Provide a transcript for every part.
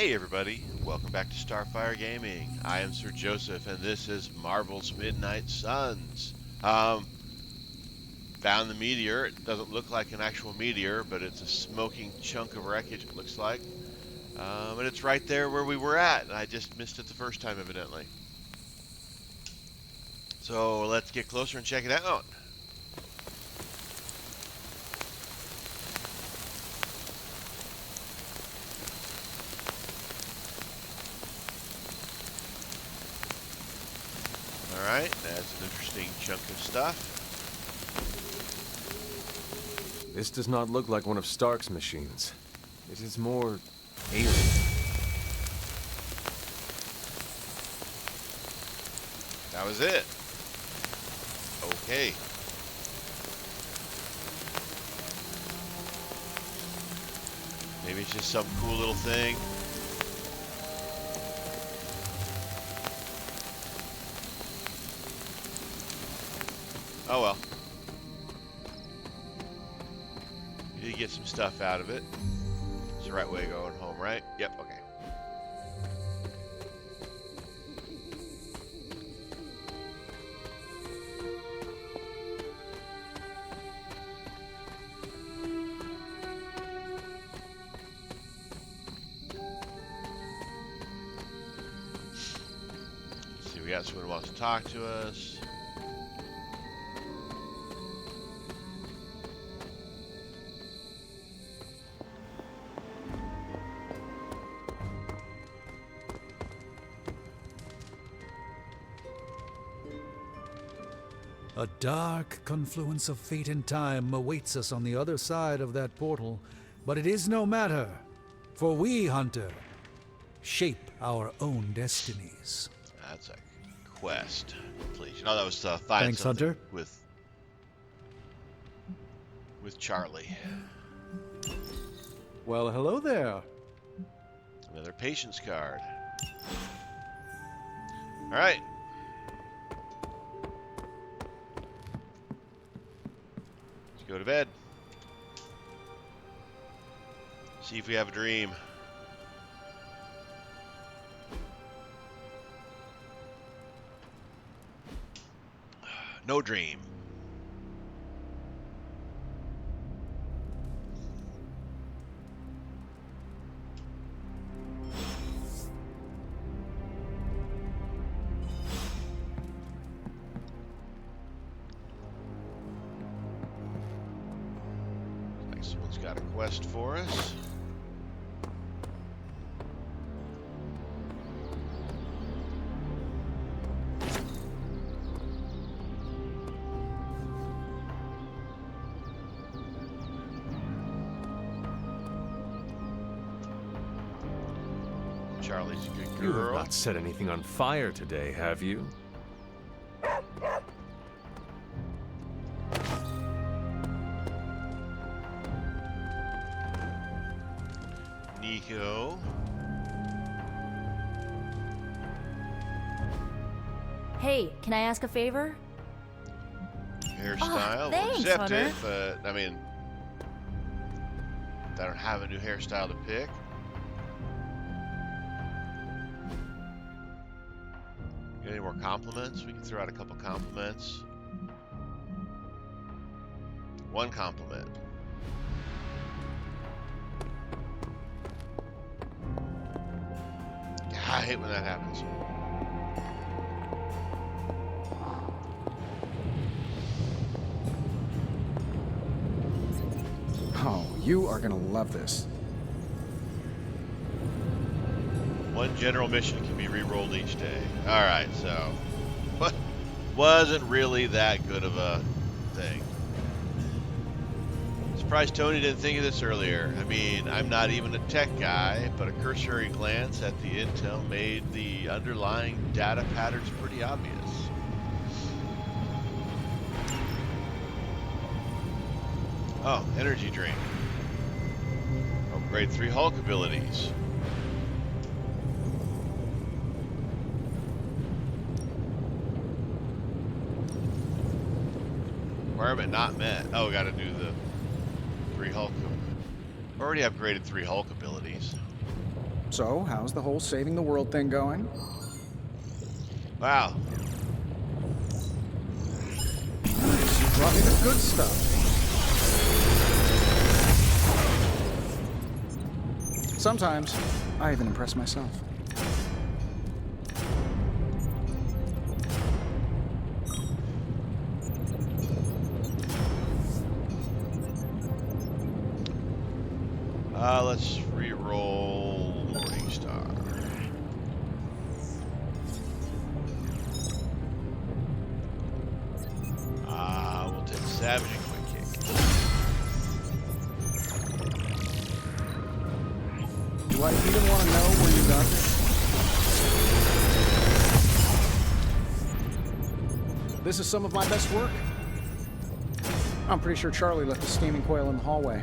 Hey everybody, welcome back to Starfyre Gaming. I am Sir Joseph and this is Marvel's Midnight Suns. Found the meteor. It doesn't look like an actual meteor, but it's a smoking chunk of wreckage it looks like. And it's right there where we were at, and I just missed it the first time evidently. So let's get closer and check it out. Alright, that's an interesting chunk of stuff. This does not look like one of Stark's machines. It is more alien. That was it. Okay. Maybe it's just some cool little thing. Oh well. You did get some stuff out of it. It's the right way going home, right? Yep, okay. Let's see, we got someone who wants to talk to us. A dark confluence of fate and time awaits us on the other side of that portal, but it is no matter, for we, Hunter, shape our own destinies. That's a quest. Please. You know that was find Thanks, something Hunter. with Charlie. Well, hello there. Another patience card. Alright. Let's go to bed. See if we have a dream. No dream. Looks like someone's got a quest for us. Charlie's a good You have girl. not set anything on fire today, have you? Nico. Hey, can I ask a favor? Hairstyle. We'll thanks, accept it, Hunter. but I mean, I don't have a new hairstyle to pick. Got any more compliments? We can throw out a couple compliments. One compliment. I hate when that happens. Oh, you are gonna love this. One general mission can be re-rolled each day. Alright, so wasn't really that good of a thing. Surprised Tony didn't think of this earlier. I mean, I'm not even a tech guy, but a cursory glance at the intel made the underlying data patterns pretty obvious. Oh, energy drink. Upgrade 3 Hulk abilities. Requirement not met. Oh, gotta do the 3 Hulk. Already upgraded 3 Hulk abilities. So, how's the whole saving the world thing going? Wow. Nice, you brought me the good stuff. Sometimes, I even impress myself. Let's re-roll Morningstar. We'll take Savage and Quick Kick. Do I even want to know where you got this? This is some of my best work. I'm pretty sure Charlie left the steaming coil in the hallway.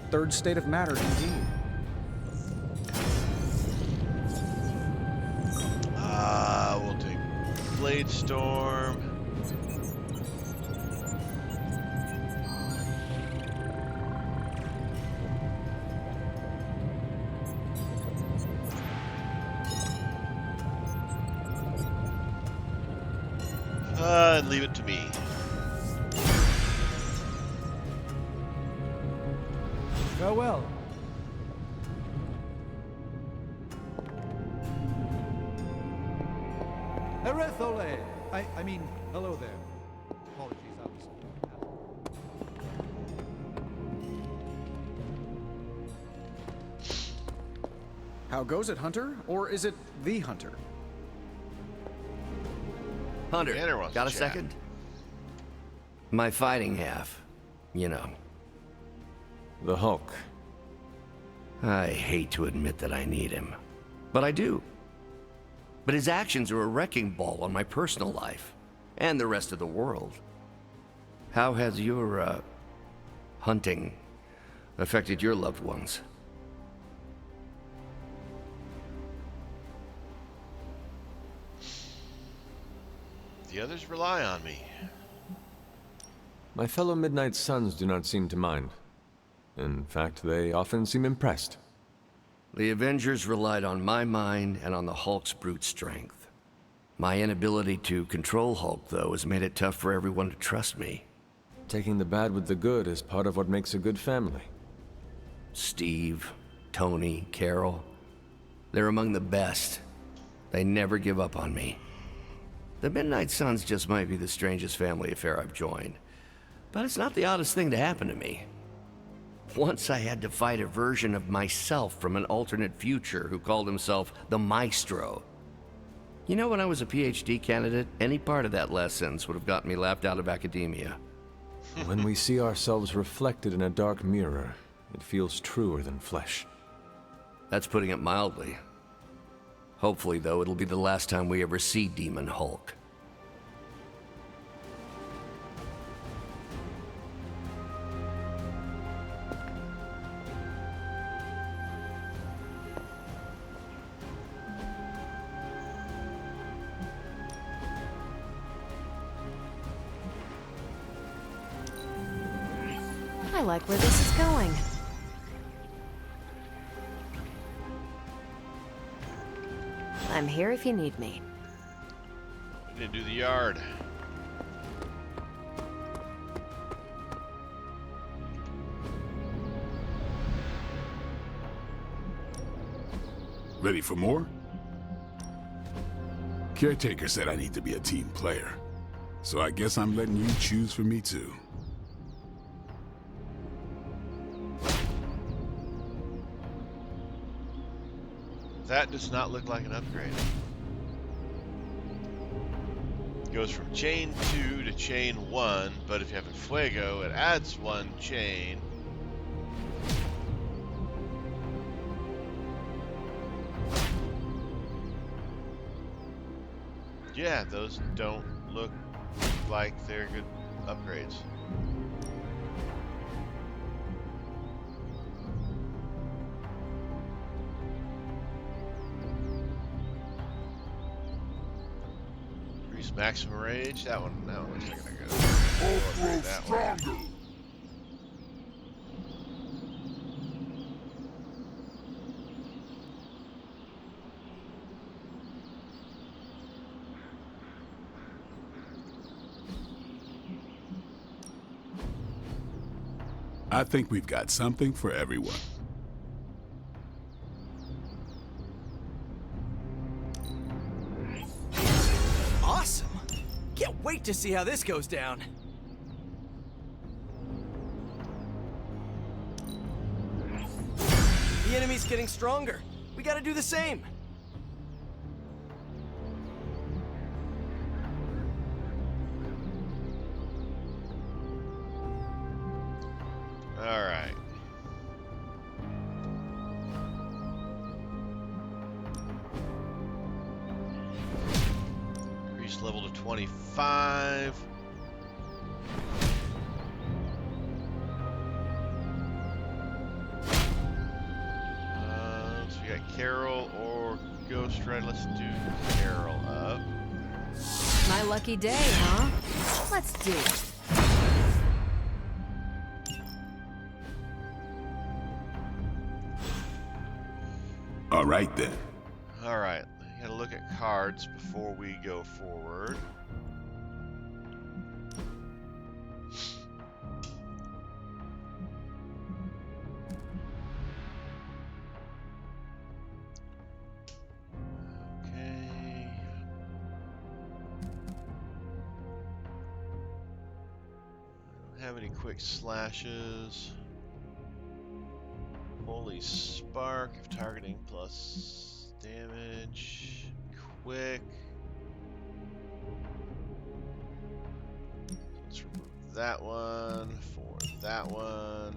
Third state of matter, indeed. We'll take Blade Storm. And leave it to me. Farewell. Erethole! I mean, hello there. Apologies, I was... How goes it, Hunter? Or is it the Hunter? Hunter, Tanner wants got to a chat. second? My fighting half. You know. The Hulk. I hate to admit that I need him. But I do. But his actions are a wrecking ball on my personal life. And the rest of the world. How has your, hunting affected your loved ones? The others rely on me. My fellow Midnight Suns do not seem to mind. In fact, they often seem impressed. The Avengers relied on my mind and on the Hulk's brute strength. My inability to control Hulk, though, has made it tough for everyone to trust me. Taking the bad with the good is part of what makes a good family. Steve, Tony, Carol, they're among the best. They never give up on me. The Midnight Suns just might be the strangest family affair I've joined. But it's not the oddest thing to happen to me. Once I had to fight a version of myself from an alternate future who called himself the Maestro. You know, when I was a PhD candidate, any part of that last sentence would have gotten me laughed out of academia. When we see ourselves reflected in a dark mirror, it feels truer than flesh. That's putting it mildly. Hopefully, though, it'll be the last time we ever see Demon Hulk. I like where this is going. I'm here if you need me. Need to do the yard. Ready for more? Caretaker said I need to be a team player. So I guess I'm letting you choose for me too. That does not look like an upgrade. It goes from chain 2 to chain 1, but if you have a Fuego, it adds 1 chain. Yeah, those don't look like they're good upgrades. Increase maximum rage. That one looks like a good. Upgrade that one. I think we've got something for everyone. Awesome! Can't wait to see how this goes down. The enemy's getting stronger. We gotta do the same. All right. Increase level to 25. So we got Carol or Ghost Rider. Let's do Carol up. My lucky day, huh? Let's do it. All right then. All right. Gotta look at cards before we go forward. Okay. I don't have any quick slashes. Holy Spark if targeting plus damage. Quick. Let's remove that one for that one.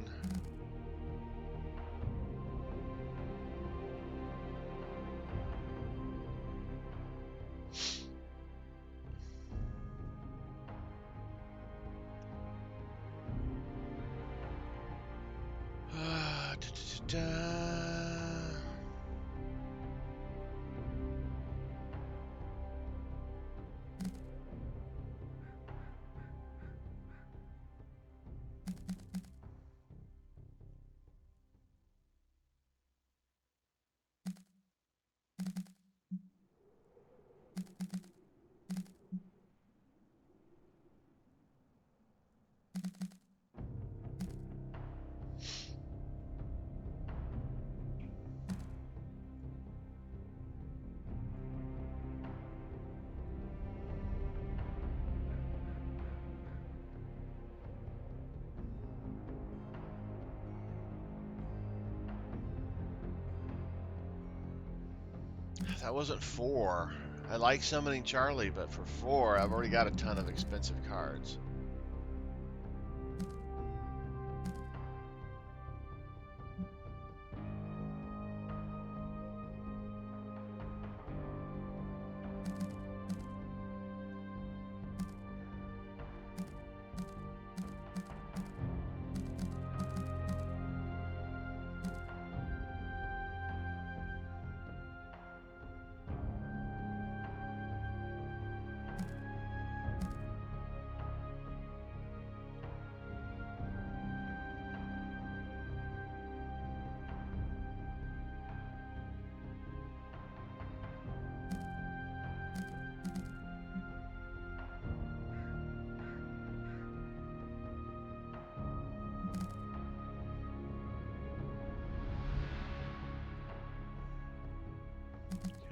That wasn't 4. I like summoning Charlie, but for 4, I've already got a ton of expensive cards.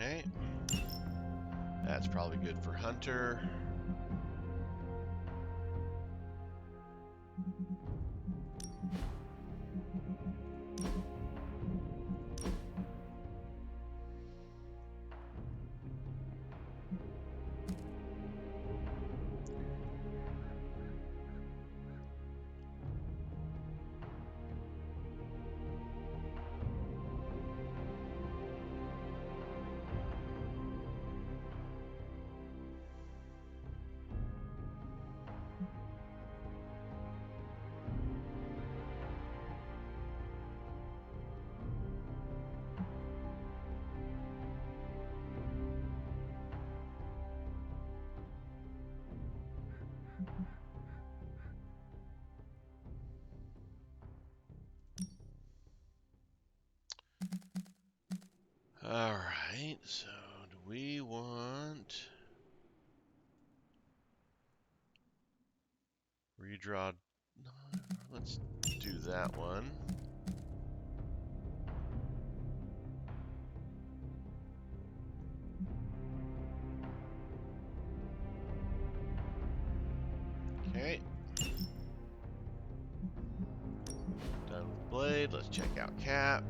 Okay. That's probably good for Hunter. All right, so do we want redraw? No, let's do that one. Okay. Done with blade. Let's check out cap.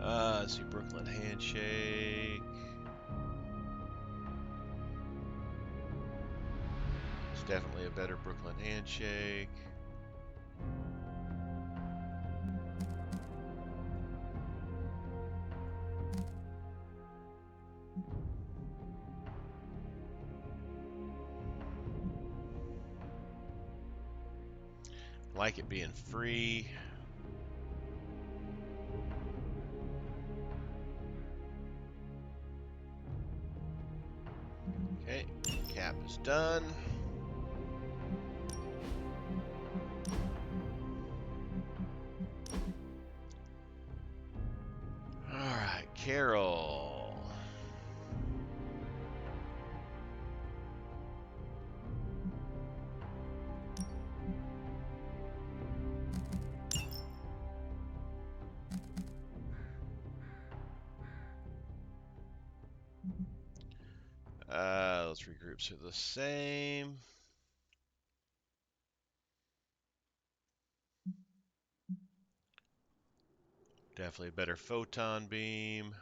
Let's see, Brooklyn handshake. It's definitely a better Brooklyn handshake. Like it being free. Okay, cap is done. Alright, Carol. Those regroups are the same. Definitely a better photon beam.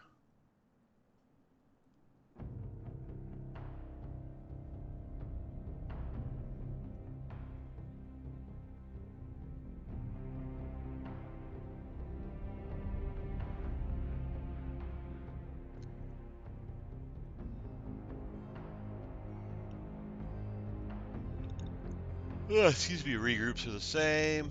Excuse me, regroups are the same.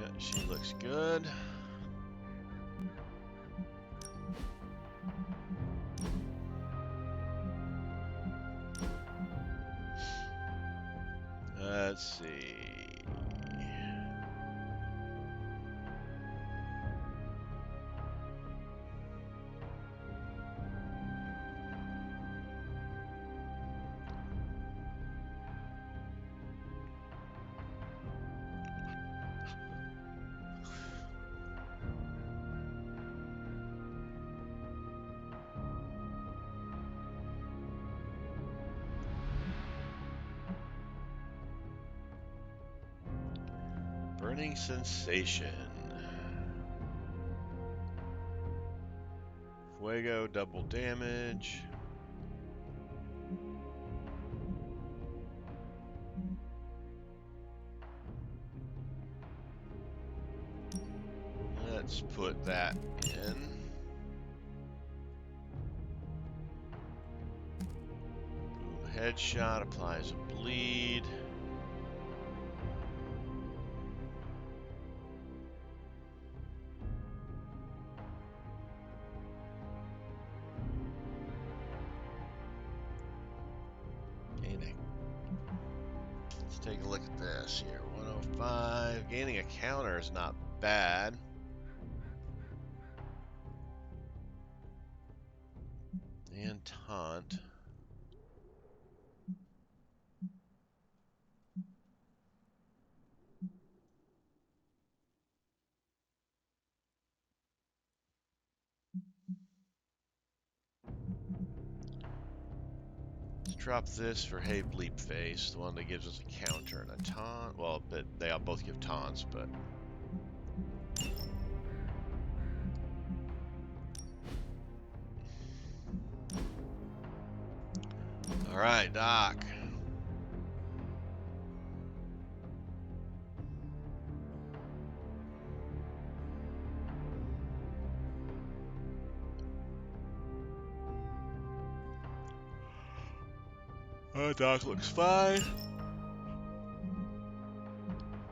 Yeah, she looks good. Let's see. Burning sensation. Fuego, double damage. Let's put that in. Boom, headshot, applies a bleed. Let's take a look at this here. 105. Gaining a counter is not bad. And taunt. Drop this for Hey Bleep Face, the one that gives us a counter and a taunt. Well, but they all both give taunts, but. Alright, Doc. Doc looks fine.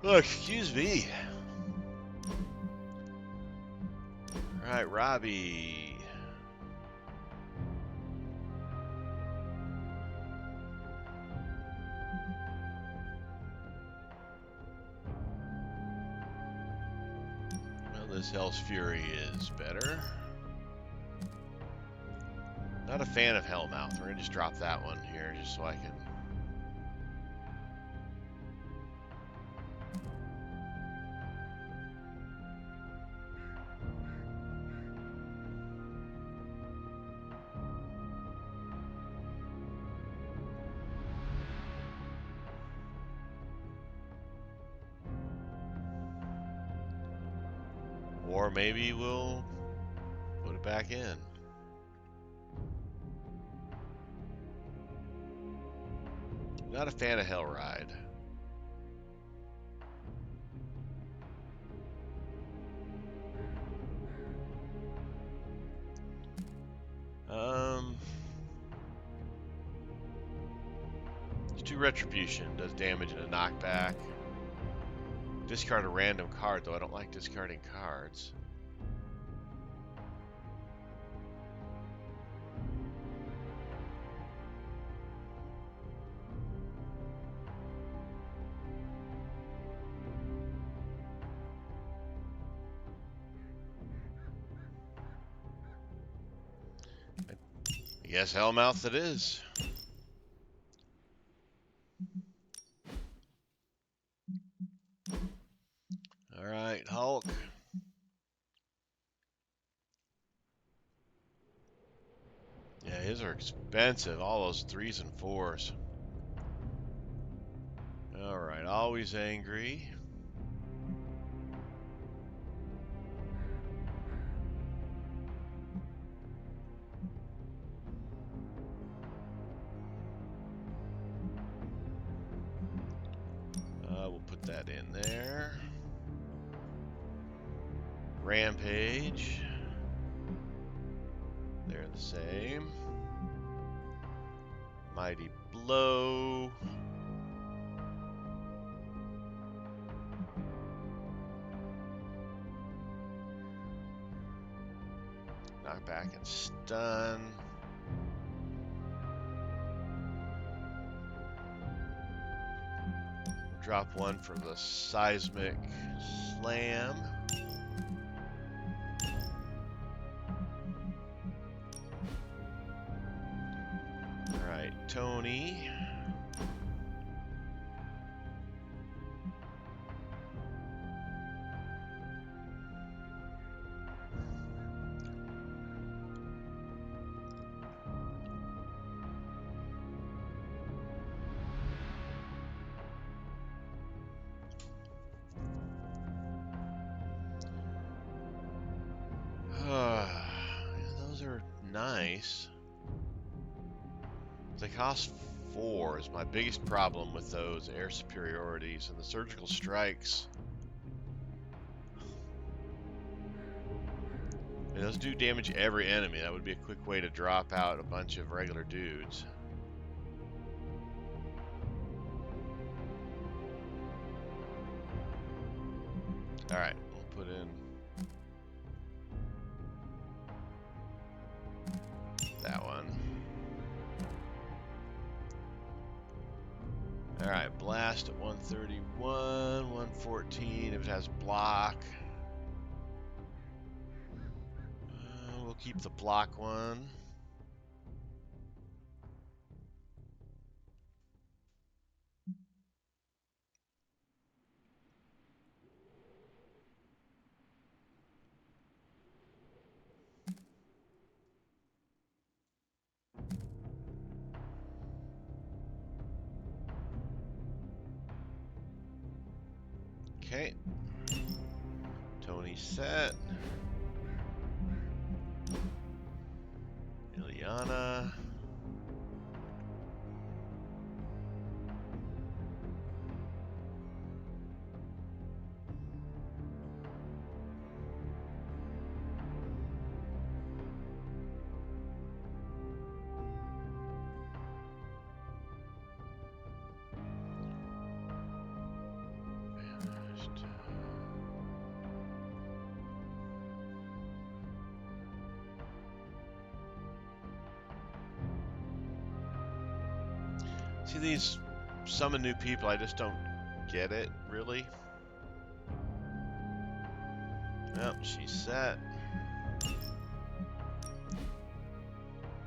Oh, excuse me. Alright, Robbie. Well, this Hell's Fury is better. Not a fan of Hellmouth. We're gonna just drop that one here just so I can. Or maybe we'll put it back in. Not a fan of Hellride. Let's do Retribution. Does damage and a knockback. Discard a random card, though I don't like discarding cards. I guess Hellmouth it is. Alright, Hulk. Yeah, his are expensive. All those 3s and 4s. Alright, always angry. We'll put that in there. Rampage. They're the same. Mighty Blow. Knockback and stun. Drop one for the Seismic Slam. Alright, Tony. Those are nice. They cost 4 is my biggest problem with those air superiorities, and the surgical strikes. And those do damage every enemy. That would be a quick way to drop out a bunch of regular dudes. Alright, we'll put in that one. Alright, blast at 131, 114 if it has block. We'll keep the block one. Okay. Tony set. Ileana. See these summon new people, I just don't get it, really. Well, she's set.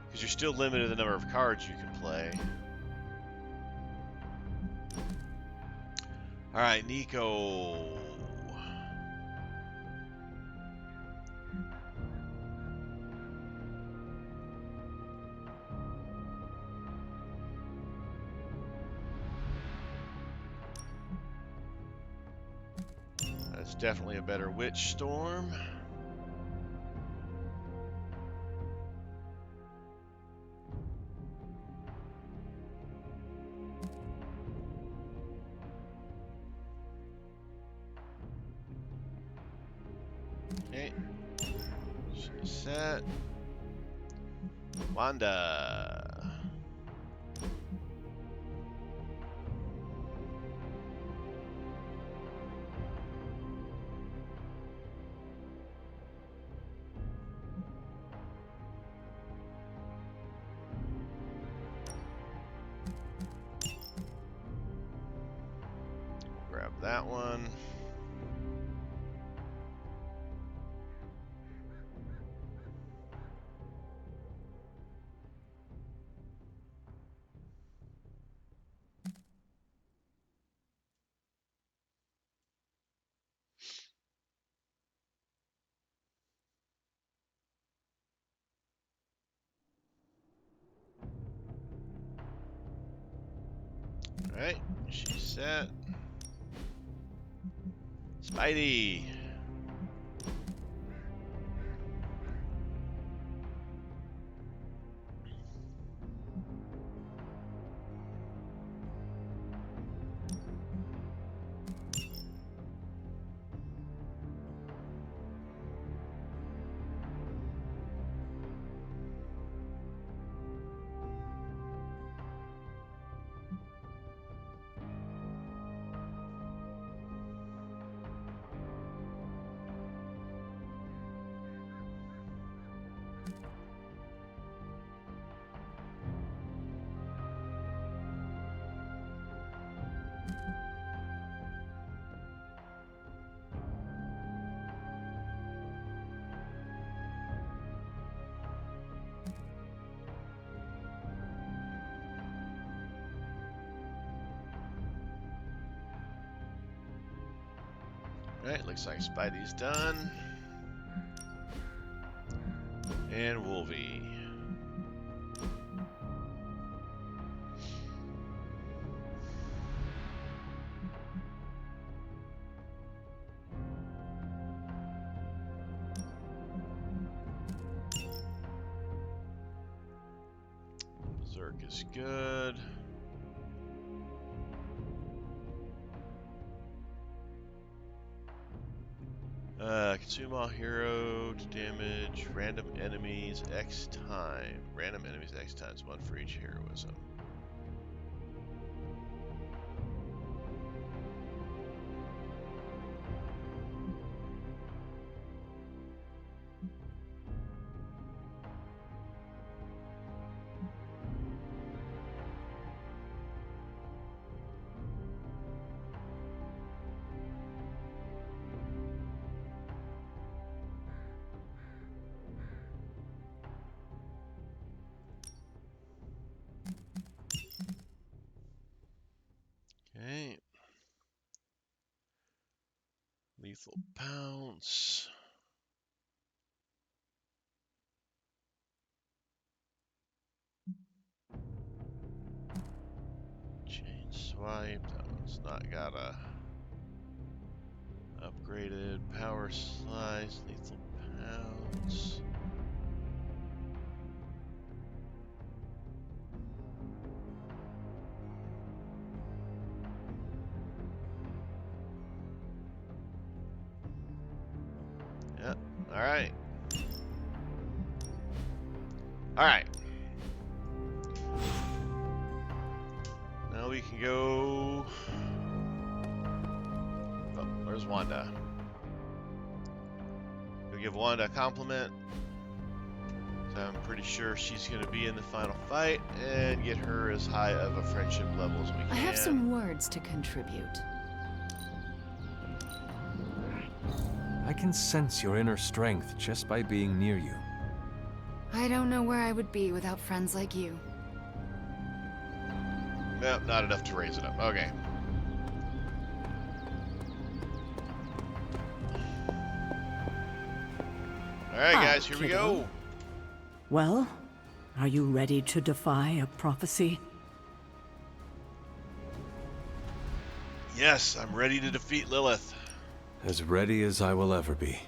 Because you're still limited to the number of cards you can play. Alright, Nico. That's definitely a better Witch Storm. Okay. She's set. Wanda. Grab that one. Alright, she's set. Spidey. Alright, looks like Spidey's done. And Wolvie. Berserk is good. Consume all hero to damage random enemies X time. Random enemies X times, one for each heroism. Okay. Lethal Pounce. Chain Swipe. That one's not got a Upgraded power slice, lethal pounce. Yep. All right. All right. Now we can go. Oh, where's Wanda? Go give Wanda a compliment. So I'm pretty sure she's going to be in the final fight and get her as high of a friendship level as we can. I have some words to contribute. I can sense your inner strength just by being near you. I don't know where I would be without friends like you. Nope, not enough to raise it up. Okay. Alright, guys, here we go. Well, are you ready to defy a prophecy? Yes, I'm ready to defeat Lilith. As ready as I will ever be.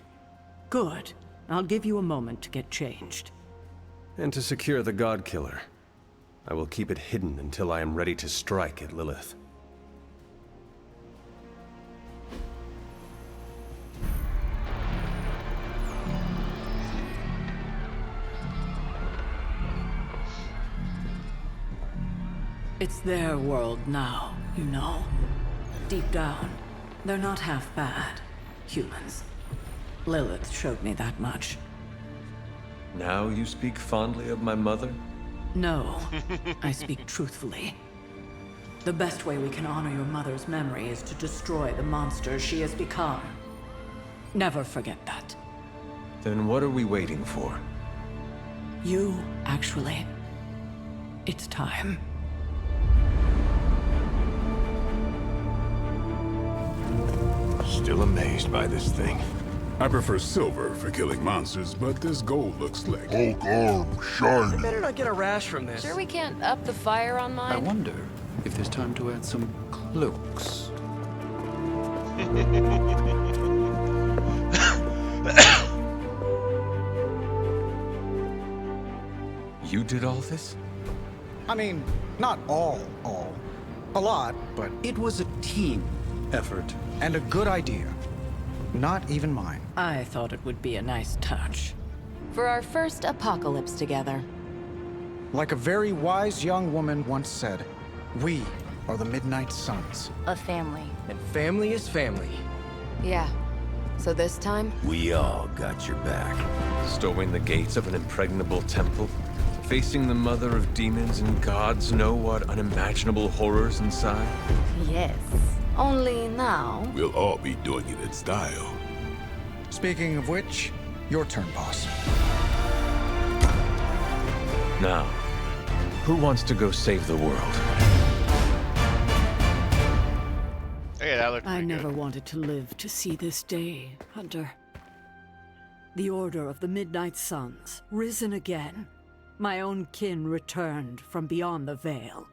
Good. I'll give you a moment to get changed. And to secure the God Killer, I will keep it hidden until I am ready to strike at Lilith. It's their world now, you know. Deep down, they're not half bad. Humans. Lilith showed me that much. Now you speak fondly of my mother? No, I speak truthfully. The best way we can honor your mother's memory is to destroy the monster she has become. Never forget that. Then what are we waiting for? You, actually. It's time. Still amazed by this thing. I prefer silver for killing monsters, but this gold looks slick. Hulk arm, shiny. Better not get a rash from this. Sure we can't up the fire on mine? I wonder if there's time to add some cloaks. You did all this? I mean, not all. A lot, but It was a team effort. and a good idea. Not even mine. I thought it would be a nice touch. For our first apocalypse together. Like a very wise young woman once said, we are the Midnight Suns. A family. And family is family. Yeah. So this time, We all got your back. Storming the gates of an impregnable temple? Facing the mother of demons and gods know what unimaginable horrors inside? yes. Only now, We'll all be doing it in style. Speaking of which, your turn, boss. Now, who wants to go save the world? Okay, that looked I pretty never good. wanted to live to see this day, Hunter. The Order of the Midnight Suns, risen again. My own kin returned from beyond the veil.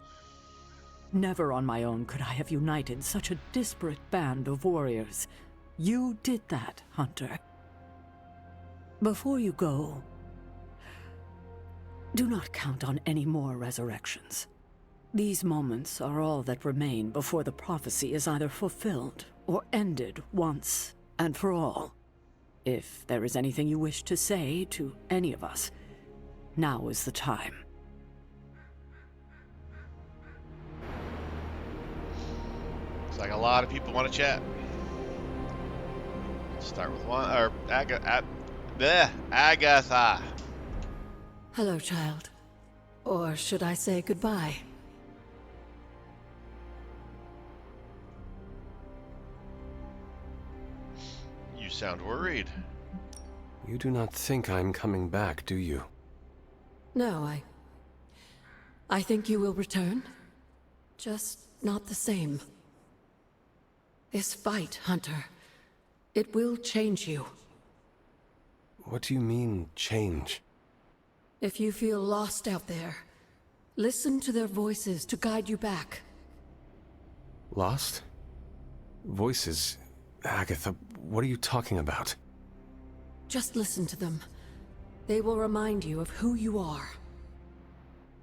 Never on my own could I have united such a disparate band of warriors. You did that, Hunter. Before you go, do not count on any more resurrections. These moments are all that remain before the prophecy is either fulfilled or ended once and for all. If there is anything you wish to say to any of us, now is the time. Looks like a lot of people want to chat. Let's start with one, or Agatha. Hello, child. Or should I say goodbye? You sound worried. You do not think I'm coming back, do you? No, I think you will return. Just not the same. This fight, Hunter, it will change you. What do you mean, change? If you feel lost out there, listen to their voices to guide you back. Lost? Voices? Agatha, what are you talking about? Just listen to them. They will remind you of who you are.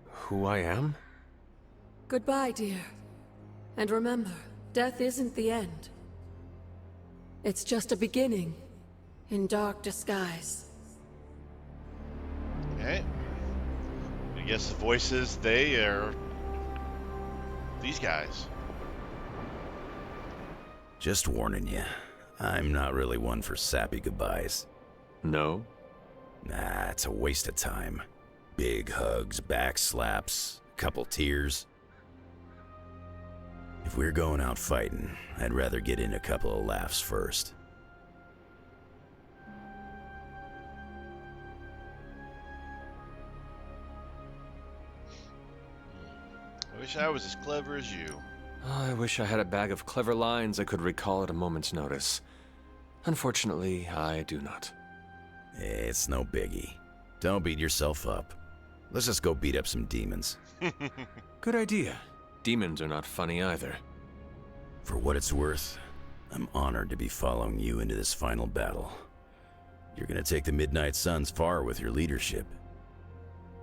Who I am? Goodbye, dear. And remember, death isn't the end. It's just a beginning, in dark disguise. Okay. I guess the voices, they are these guys. Just warning you, I'm not really one for sappy goodbyes. No? Nah, it's a waste of time. Big hugs, back slaps, couple tears. If we're going out fighting, I'd rather get in a couple of laughs first. I wish I was as clever as you. I wish I had a bag of clever lines I could recall at a moment's notice. Unfortunately, I do not. It's no biggie. Don't beat yourself up. Let's just go beat up some demons. Good idea. Demons are not funny either. For what it's worth, I'm honored to be following you into this final battle. You're gonna take the Midnight Suns far with your leadership.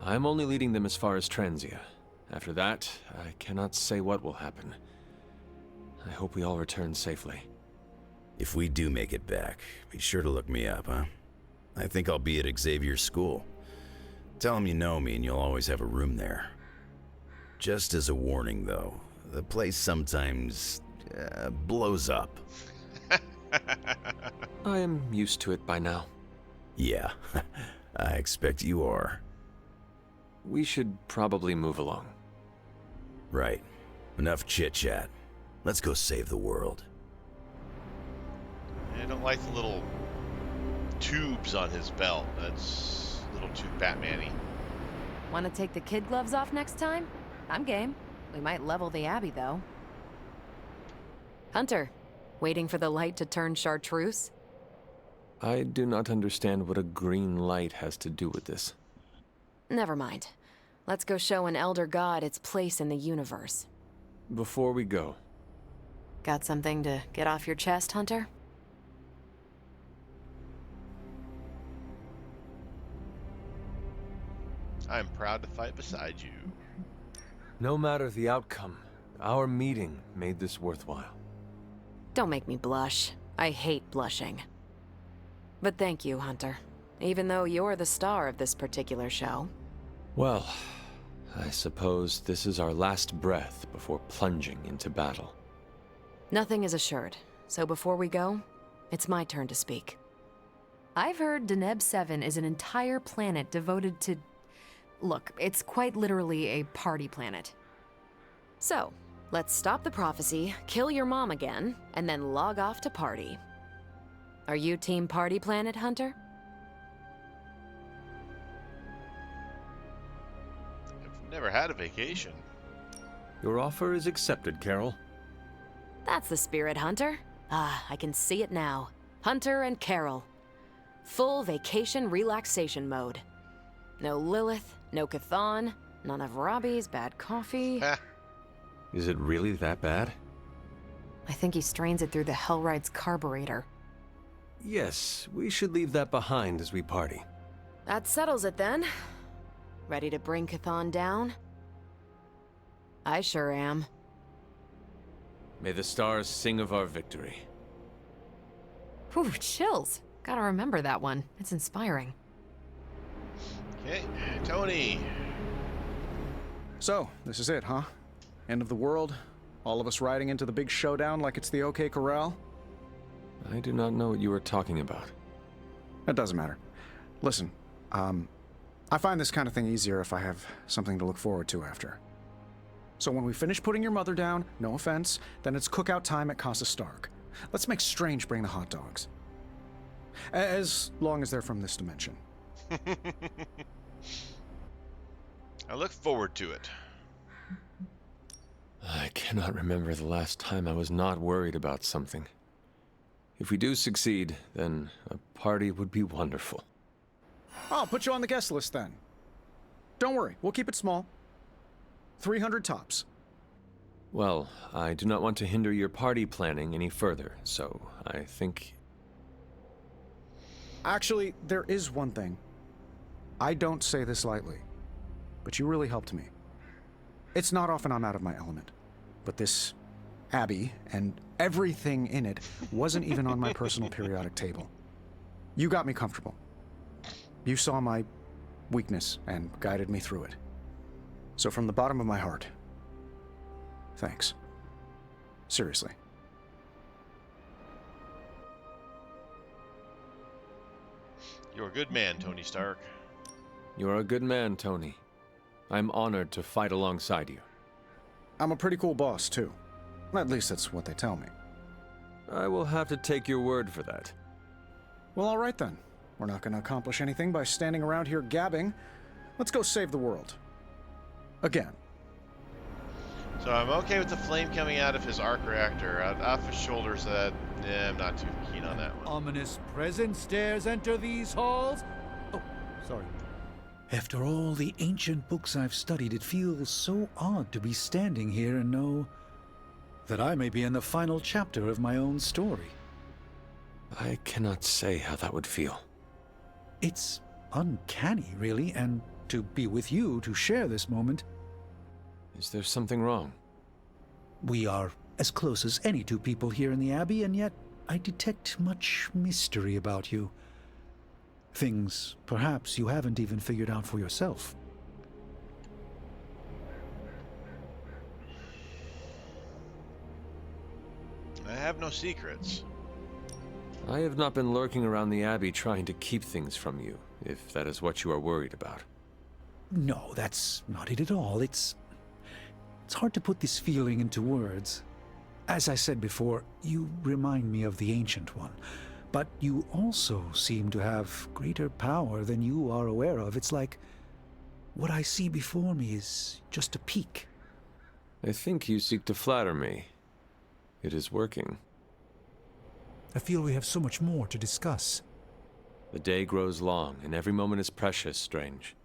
I'm only leading them as far as Transia. After that, I cannot say what will happen. I hope we all return safely. If we do make it back, be sure to look me up, huh? I think I'll be at Xavier's school. Tell him you know me and you'll always have a room there. Just as a warning, though, the place sometimes blows up. I am used to it by now. Yeah, I expect you are. We should probably move along. Right. Enough chit-chat. Let's go save the world. I don't like the little tubes on his belt. That's a little too Batman-y. Want to take the kid gloves off next time? I'm game. We might level the Abbey, though. Hunter, waiting for the light to turn chartreuse? I do not understand what a green light has to do with this. Never mind. Let's go show an elder god its place in the universe. Before we go, Got something to get off your chest, Hunter? I'm proud to fight beside you. no matter the outcome, our meeting made this worthwhile. Don't make me blush. I hate blushing. But thank you, Hunter. Even though you're the star of this particular show. Well, I suppose this is our last breath before plunging into battle. Nothing is assured, so before we go, it's my turn to speak. I've heard Deneb 7 is an entire planet devoted to... Look, it's quite literally a party planet. So, let's stop the prophecy, kill your mom again, and then log off to party. Are you Team Party Planet, Hunter? I've never had a vacation. Your offer is accepted, Carol. That's the spirit, Hunter. Ah, I can see it now. Hunter and Carol. Full vacation relaxation mode. No Lilith, no Chthon, none of Robbie's bad coffee. Is it really that bad? I think he strains it through the Hellride's carburetor. Yes, we should leave that behind as we party. That settles it then. Ready to bring Chthon down? I sure am. May the stars sing of our victory. Whew, chills. Gotta remember that one. It's inspiring. Okay, Tony. So, this is it, huh? End of the world? All of us riding into the big showdown like it's the OK Corral? I do not know what you are talking about. It doesn't matter. Listen, I find this kind of thing easier if I have something to look forward to after. So when we finish putting your mother down, no offense, then it's cookout time at Casa Stark. Let's make Strange bring the hot dogs. As long as they're from this dimension. I look forward to it. I cannot remember the last time I was not worried about something. If we do succeed, then a party would be wonderful. I'll put you on the guest list then. Don't worry, we'll keep it small. 300 tops. Well, I do not want to hinder your party planning any further, so I think... Actually, there is one thing. I don't say this lightly, but you really helped me. It's not often I'm out of my element, but this Abbey and everything in it wasn't even on my personal periodic table. You got me comfortable. You saw my weakness and guided me through it. So from the bottom of my heart, thanks. Seriously. You're a good man, Tony Stark. You are a good man, Tony. I'm honored to fight alongside you. I'm a pretty cool boss, too. At least that's what they tell me. I will have to take your word for that. Well, all right then. We're not going to accomplish anything by standing around here gabbing. Let's go save the world. Again. So I'm okay with the flame coming out of his arc reactor, off his shoulders. I'm not too keen on that one. Ominous presence dares enter these halls? Oh, sorry. After all the ancient books I've studied, it feels so odd to be standing here and know that I may be in the final chapter of my own story. I cannot say how that would feel. It's uncanny, really, and to be with you to share this moment. Is there something wrong? We are as close as any two people here in the Abbey, and yet I detect much mystery about you. Things, perhaps, you haven't even figured out for yourself. I have no secrets. I have not been lurking around the Abbey trying to keep things from you, if that is what you are worried about. No, that's not it at all. It's hard to put this feeling into words. As I said before, you remind me of the Ancient One, but you also seem to have greater power than you are aware of. It's like what I see before me is just a peak. I think you seek to flatter me. It is working. I feel we have so much more to discuss. The day grows long, and every moment is precious, Strange.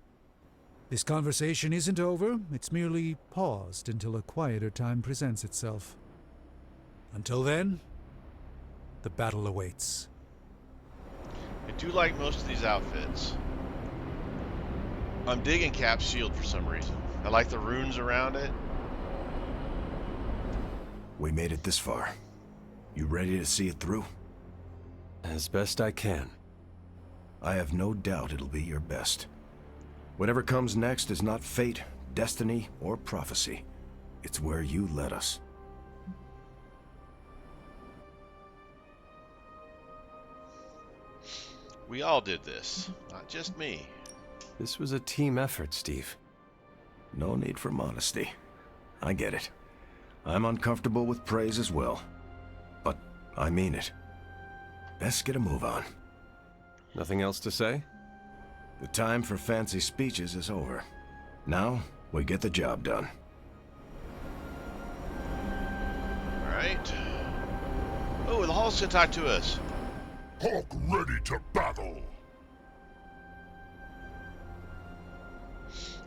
This conversation isn't over. It's merely paused until a quieter time presents itself. Until then, the battle awaits. I do like most of these outfits. I'm digging Cap's shield for some reason. I like the runes around it. We made it this far. You ready to see it through? As best I can. I have no doubt it'll be your best. Whatever comes next is not fate, destiny, or prophecy. It's where you led us. We all did this, not just me. This was a team effort, Steve. No need for modesty. I get it. I'm uncomfortable with praise as well. But I mean it. Best get a move on. Nothing else to say? The time for fancy speeches is over. Now, we get the job done. Alright. Oh, the Hall's gonna talk to us. Hawk ready to battle.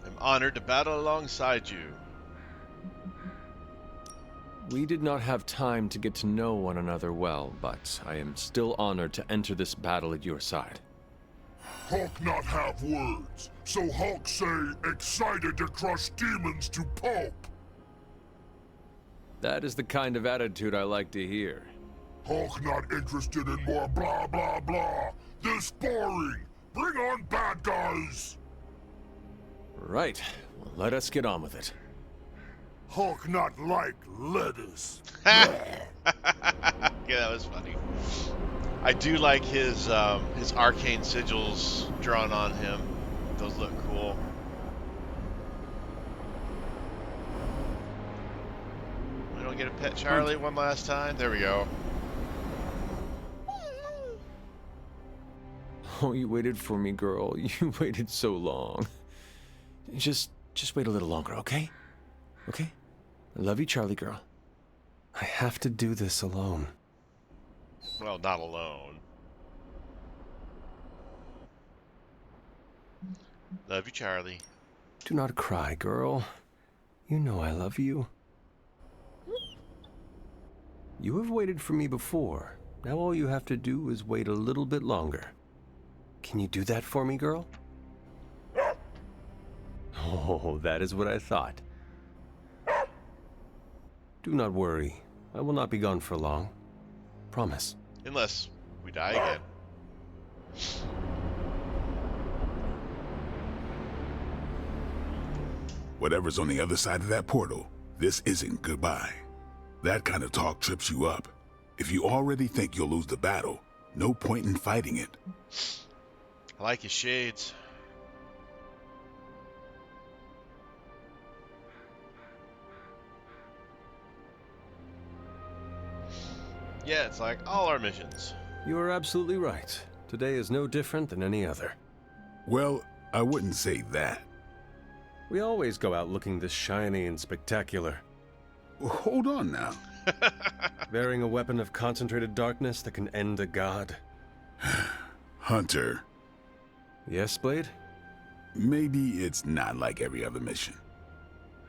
I'm honored to battle alongside you. We did not have time to get to know one another well, but I am still honored to enter this battle at your side. Hawk not have words, so Hawk say excited to crush demons to pulp. That is the kind of attitude I like to hear. Hawk not interested in more blah blah blah. This boring. Bring on bad guys. Right. Well, let us get on with it. Hawk not like lettuce. Yeah, that was funny. I do like his arcane sigils drawn on him. Those look cool. We don't get a pet Charlie one last time. There we go. Oh, you waited for me, girl. You waited so long. Just wait a little longer, okay? Okay? I love you, Charlie girl. I have to do this alone. Well, not alone. Love you, Charlie. Do not cry, girl. You know I love you. You have waited for me before. Now all you have to do is wait a little bit longer. Can you do that for me, girl? Oh, that is what I thought. Do not worry. I will not be gone for long. Promise. Unless we die again. Whatever's on the other side of that portal, this isn't goodbye. That kind of talk trips you up. If you already think you'll lose the battle, no point in fighting it. I like his shades. Yeah, it's like all our missions. You are absolutely right. Today is no different than any other. Well, I wouldn't say that. We always go out looking this shiny and spectacular. Hold on now. Bearing a weapon of concentrated darkness that can end a god. Hunter. Yes, Blade? Maybe it's not like every other mission.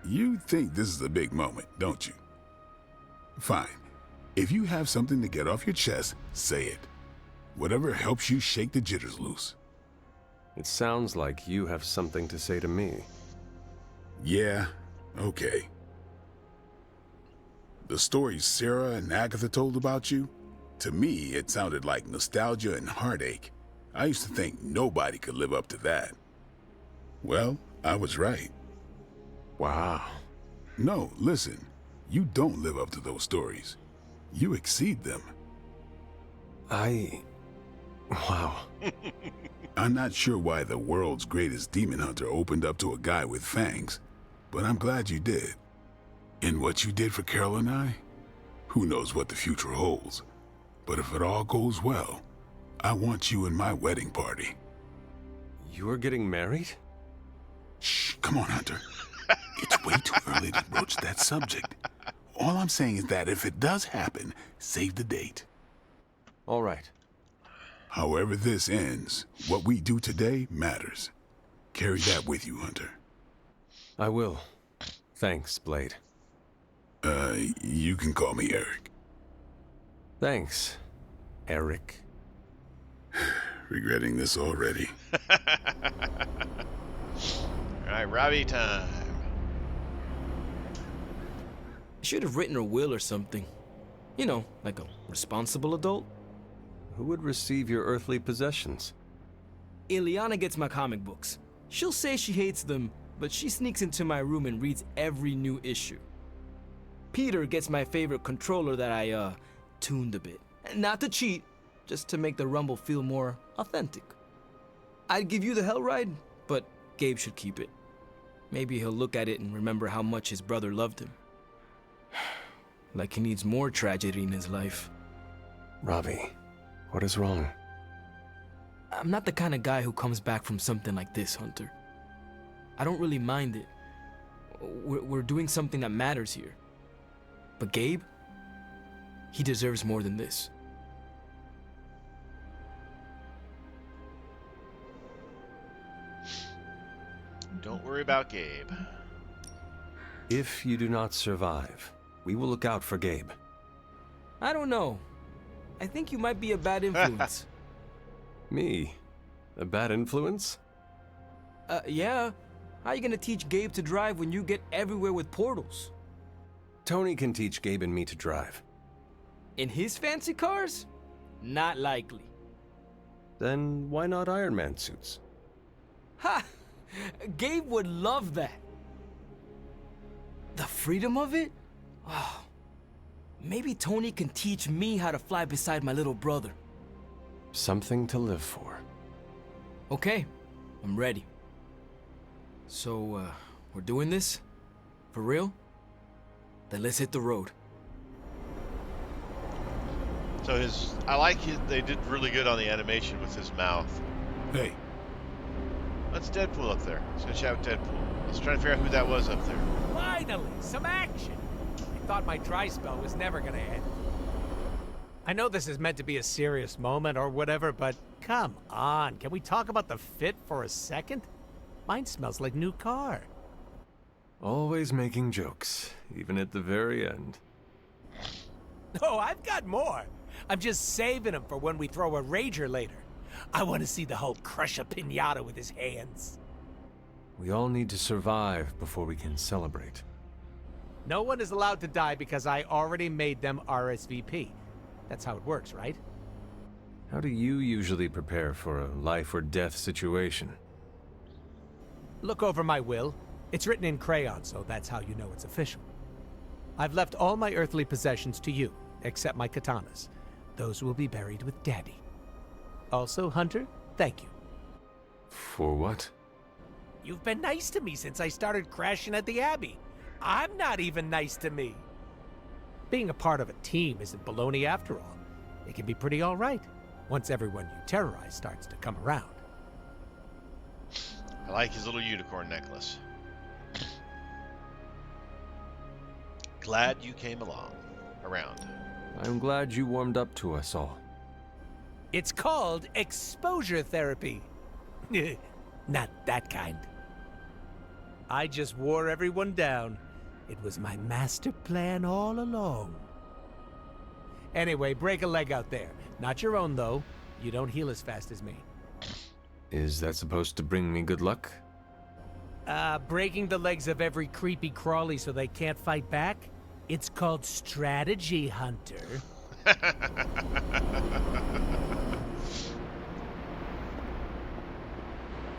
You think this is a big moment, don't you? Fine. If you have something to get off your chest, say it. Whatever helps you shake the jitters loose. It sounds like you have something to say to me. Yeah, okay. The stories Sarah and Agatha told about you, to me it sounded like nostalgia and heartache. I used to think nobody could live up to that. Well, I was right. Wow. No, listen. You don't live up to those stories. You exceed them. Wow. I'm not sure why the world's greatest demon hunter opened up to a guy with fangs, but I'm glad you did. And what you did for Carol and I? Who knows what the future holds? But if it all goes well, I want you in my wedding party. You are getting married? Shh, come on, Hunter. It's way too early to broach that subject. All I'm saying is that if it does happen, save the date. All right. However this ends, what we do today matters. Carry that with you, Hunter. I will. Thanks, Blade. You can call me Eric. Thanks, Eric. Regretting this already. Alright, Robbie time. I should have written a will or something. You know, like a responsible adult. Who would receive your earthly possessions? Ileana gets my comic books. She'll say she hates them, but she sneaks into my room and reads every new issue. Peter gets my favorite controller that I, tuned a bit. Not to cheat, just to make the rumble feel more authentic. I'd give you the hell ride, but Gabe should keep it. Maybe he'll look at it and remember how much his brother loved him. Like he needs more tragedy in his life. Robbie, what is wrong? I'm not the kind of guy who comes back from something like this, Hunter. I don't really mind it. We're doing something that matters here. But Gabe, he deserves more than this. Don't worry about Gabe. If you do not survive, we will look out for Gabe. I don't know. I think you might be a bad influence. Me? A bad influence? Yeah. How are you gonna teach Gabe to drive when you get everywhere with portals? Tony can teach Gabe and me to drive. In his fancy cars? Not likely. Then why not Iron Man suits? Ha! Gabe would love that. The freedom of it? Oh. Maybe Tony can teach me how to fly beside my little brother. Something to live for. Okay, I'm ready. So, we're doing this? For real? Then let's hit the road. So they did really good on the animation with his mouth. Hey. That's Deadpool up there. Let's go chat with Deadpool. Let's try to figure out who that was up there. Finally, some action! I thought my dry spell was never gonna end. I know this is meant to be a serious moment or whatever, but come on, can we talk about the fit for a second? Mine smells like new car. Always making jokes, even at the very end. Oh, I've got more. I'm just saving them for when we throw a rager later. I want to see the Hulk crush a piñata with his hands. We all need to survive before we can celebrate. No one is allowed to die because I already made them RSVP. That's how it works, right? How do you usually prepare for a life or death situation? Look over my will. It's written in crayon, so that's how you know it's official. I've left all my earthly possessions to you, except my katanas. Those will be buried with Daddy. Also, Hunter, thank you. For what? You've been nice to me since I started crashing at the Abbey. I'm not even nice to me. Being a part of a team isn't baloney after all. It can be pretty all right, once everyone you terrorize starts to come around. I like his little unicorn necklace. Glad you came around. I'm glad you warmed up to us all. It's called exposure therapy. Not that kind. I just wore everyone down. It was my master plan all along. Anyway, break a leg out there. Not your own, though. You don't heal as fast as me. Is that supposed to bring me good luck? Breaking the legs of every creepy crawly so they can't fight back? It's called strategy, Hunter.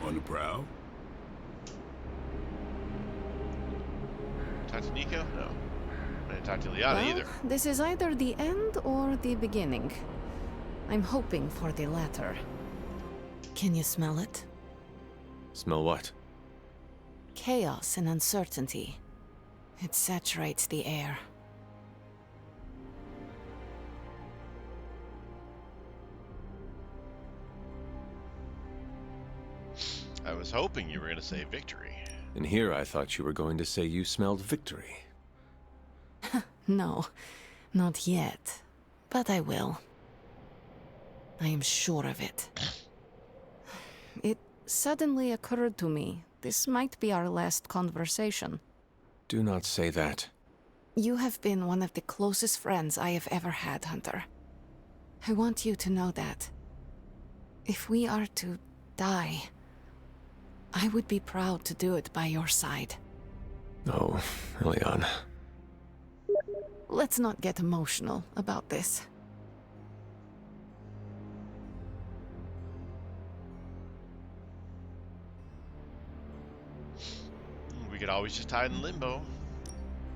On the prowl? Talk to Nico? No. I didn't talk to Liana either. This is either the end or the beginning. I'm hoping for the latter. Can you smell it? Smell what? Chaos and uncertainty. It saturates the air. I was hoping you were going to say victory. And here I thought you were going to say you smelled victory. No, not yet. But I will. I am sure of it. It suddenly occurred to me, this might be our last conversation. Do not say that. You have been one of the closest friends I have ever had, Hunter. I want you to know that. If we are to die, I would be proud to do it by your side. Oh, Eliana. Let's not get emotional about this. We could always just hide in limbo.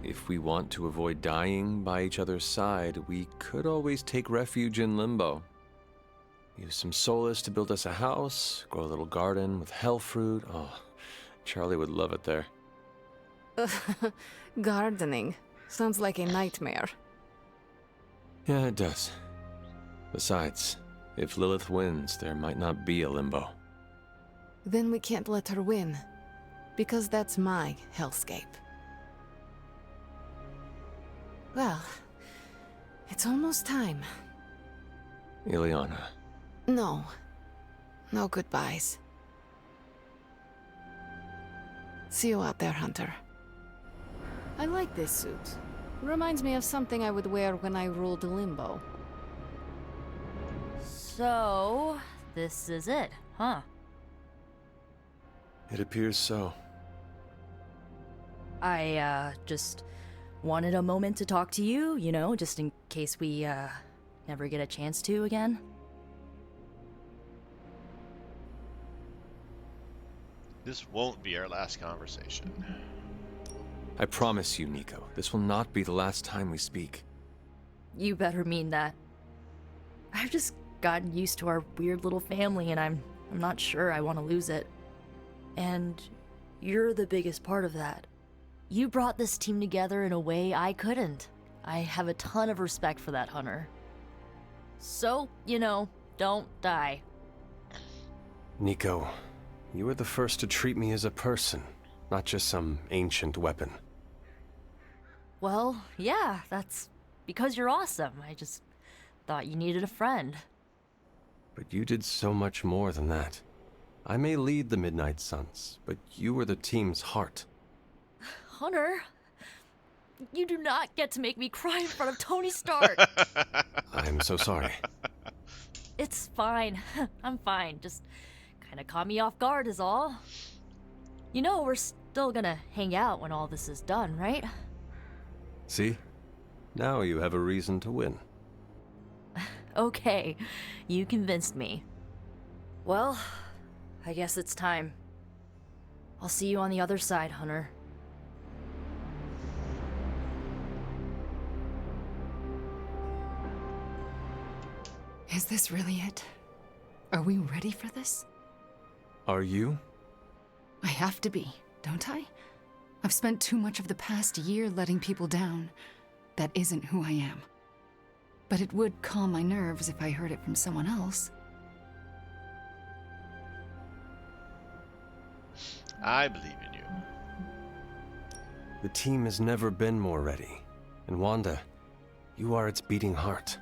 If we want to avoid dying by each other's side, we could always take refuge in limbo. Use some solace to build us a house, grow a little garden with hell fruit. Oh, Charlie would love it there. Gardening. Sounds like a nightmare. Yeah, it does. Besides, if Lilith wins, there might not be a limbo. Then we can't let her win. Because that's my hellscape. Well, it's almost time. Ileana. No. No goodbyes. See you out there, Hunter. I like this suit. Reminds me of something I would wear when I ruled Limbo. So, this is it, huh? It appears so. I, just wanted a moment to talk to you, you know, just in case we, never get a chance to again. This won't be our last conversation. I promise you, Nico, this will not be the last time we speak. You better mean that. I've just gotten used to our weird little family, and I'm not sure I want to lose it. And you're the biggest part of that. You brought this team together in a way I couldn't. I have a ton of respect for that, Hunter. So, you know, don't die. Nico, you were the first to treat me as a person, not just some ancient weapon. Well, yeah, that's because you're awesome. I just thought you needed a friend. But you did so much more than that. I may lead the Midnight Suns, but you were the team's heart. Hunter, You do not get to make me cry in front of Tony Stark. I'm so sorry. It's fine. I'm fine. Just kind of caught me off guard is all. You know, we're still gonna hang out when all this is done, right? See? Now you have a reason to win. Okay, you convinced me. Well, I guess it's time. I'll see you on the other side, Hunter. Is this really it? Are we ready for this? Are you? I have to be, don't I? I've spent too much of the past year letting people down. That isn't who I am. But it would calm my nerves if I heard it from someone else. I believe in you. The team has never been more ready. And Wanda, you are its beating heart.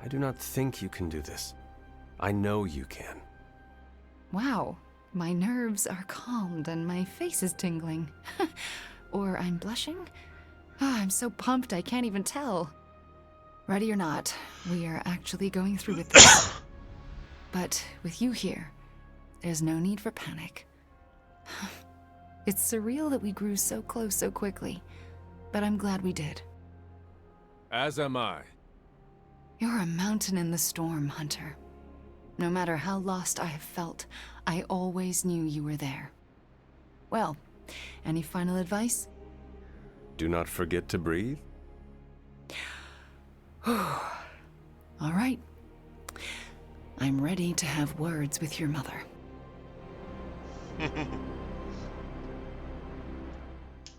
I do not think you can do this. I know you can. Wow, my nerves are calmed and my face is tingling. Or I'm blushing? Ah, I'm so pumped I can't even tell. Ready or not, we are actually going through with this. But with you here, there's no need for panic. It's surreal that we grew so close so quickly, but I'm glad we did. As am I. You're a mountain in the storm, Hunter. No matter how lost I have felt, I always knew you were there. Well, any final advice? Do not forget to breathe. All right. I'm ready to have words with your mother.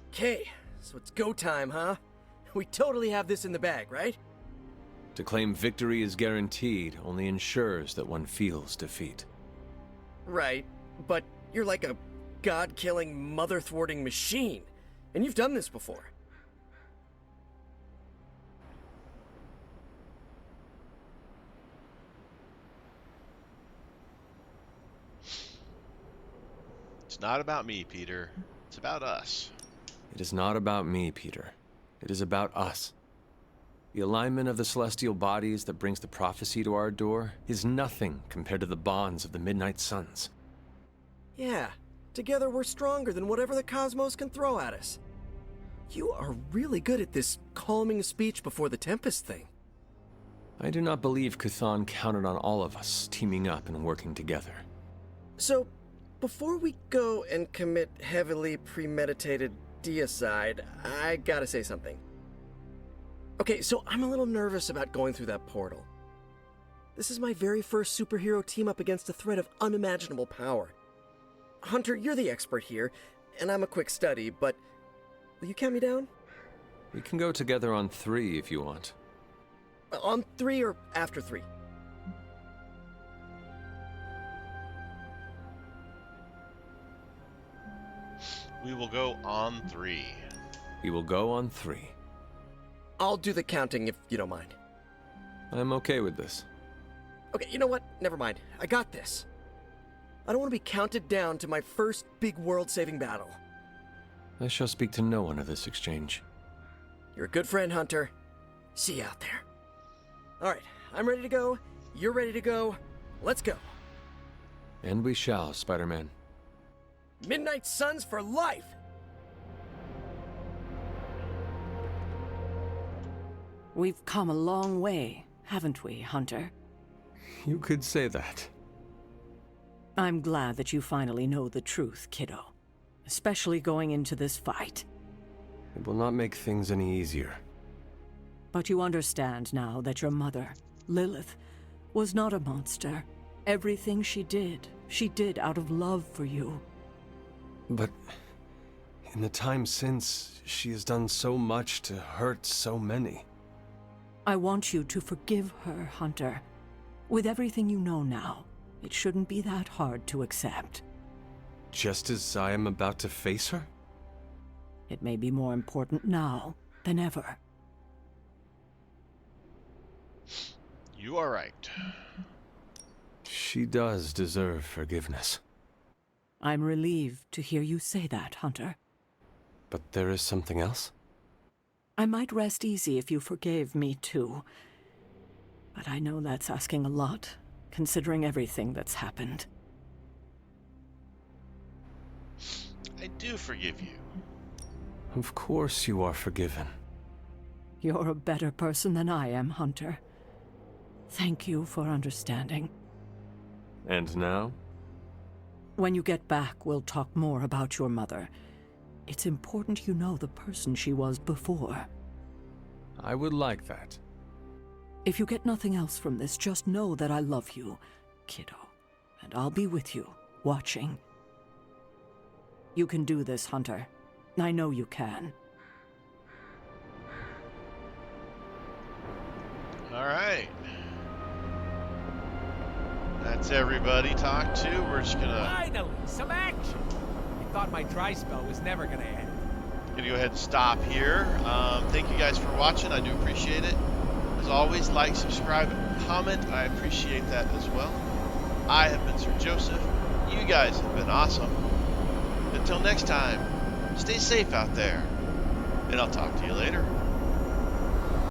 Okay, so it's go time, huh? We totally have this in the bag, right? To claim victory is guaranteed only ensures that one feels defeat. Right, but you're like a god-killing, mother-thwarting machine. And you've done this before. It's not about me, Peter. It's about us. It is not about me, Peter. It is about us. The alignment of the celestial bodies that brings the prophecy to our door is nothing compared to the bonds of the Midnight Suns. Yeah, together we're stronger than whatever the cosmos can throw at us. You are really good at this calming speech before the Tempest thing. I do not believe Cthulhu counted on all of us teaming up and working together. So, before we go and commit heavily premeditated deicide, I gotta say something. Okay, so I'm a little nervous about going through that portal. This is my very first superhero team up against a threat of unimaginable power. Hunter, you're the expert here, and I'm a quick study, but will you count me down? We can go together on 3 if you want. On 3 or after 3? We will go on 3. We will go on 3. I'll do the counting if you don't mind. I'm okay with this. Okay, you know what? Never mind. I got this. I don't want to be counted down to my first big world-saving battle. I shall speak to no one of this exchange. You're a good friend, Hunter. See you out there. Alright, I'm ready to go. You're ready to go. Let's go. And we shall, Spider-Man. Midnight Suns for life! We've come a long way, haven't we, Hunter? You could say that. I'm glad that you finally know the truth, kiddo. Especially going into this fight. It will not make things any easier. But you understand now that your mother, Lilith, was not a monster. Everything she did out of love for you. But in the time since, she has done so much to hurt so many. I want you to forgive her, Hunter. With everything you know now, it shouldn't be that hard to accept. Just as I am about to face her? It may be more important now than ever. You are right. She does deserve forgiveness. I'm relieved to hear you say that, Hunter. But there is something else? I might rest easy if you forgave me, too. But I know that's asking a lot, considering everything that's happened. I do forgive you. Of course you are forgiven. You're a better person than I am, Hunter. Thank you for understanding. And now? When you get back, we'll talk more about your mother. It's important you know the person she was before. I would like that. If you get nothing else from this, just know that I love you, kiddo. And I'll be with you, watching. You can do this, Hunter. I know you can. All right. That's everybody talked to. We're just gonna... Finally, some action! I thought my dry spell was never gonna end. Gonna go ahead and stop here. Thank you guys for watching. I do appreciate it. As always, like, subscribe, and comment. I appreciate that as well. I have been Sir Joseph. You guys have been awesome. Until next time, stay safe out there, and I'll talk to you later.